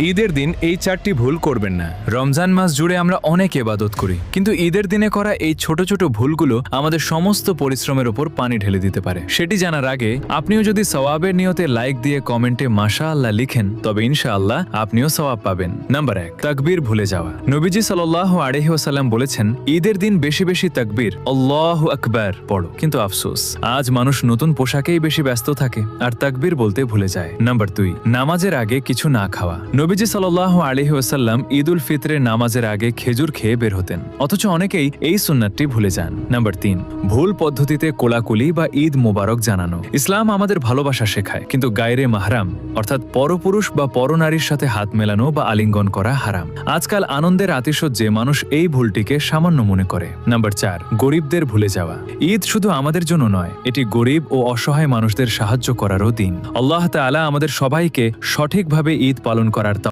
ঈদের দিন এই 4টি ভুল করবেন না। রমজান মাস জুড়ে আমরা অনেক ইবাদত করি, কিন্তু ঈদের দিনে করা এই ছোট ছোট ভুলগুলো আমাদের সমস্ত পরিশ্রমের উপর পানি ঢেলে দিতে পারে। সেটি জানার আগে আপনিও যদি সওয়াবের নিয়তে লাইক দিয়ে কমেন্টে মাশাআল্লাহ লিখেন, তবে ইনশাআল্লাহ আপনিও সওয়াব পাবেন। নাম্বার 1, তাকবীর ভুলে যাওয়া। নবীজি সাল্লাল্লাহু আলাইহি ওয়াসাল্লাম বলেছেন, ঈদের দিন বেশি বেশি তাকবীর আল্লাহু আকবার পড়ো। কিন্তু আফসোস, আজ মানুষ নতুন পোশাকেই বেশি ব্যস্ত থাকে আর তাকবীর বলতে ভুলে যায়। নাম্বার 2, নামাজের আগে কিছু না খাওয়া। নবীজি সাল্লাল্লাহু আলাইহি ওয়াসাল্লাম ঈদ উল ফিতরের নামাজের আগে খেজুর খেয়ে বের হতেন, অথচ অনেকেই এই সুন্নাতটি ভুলে যান। নাম্বার 3, ভুল পদ্ধতিতে কোলাকুলি বা ঈদ মোবারক জানানো। ইসলাম আমাদের ভালোবাসা শেখায়, কিন্তু গায়রে মাহরাম অর্থাৎ পরপুরুষ বা পরনারীর সাথে হাত মেলানো বা আলিঙ্গন করা হারাম। আজকাল আনন্দের আতিশয্যে মানুষ এই ভুলটিকে সামান্য মনে করে। নাম্বার 4, গরিবদের ভুলে যাওয়া। ঈদ শুধু আমাদের জন্য নয়, এটি গরিব ও অসহায় মানুষদের সাহায্য করারও দিন। আল্লাহ তাআলা আমাদের সবাইকে সঠিকভাবে ঈদ পালন করার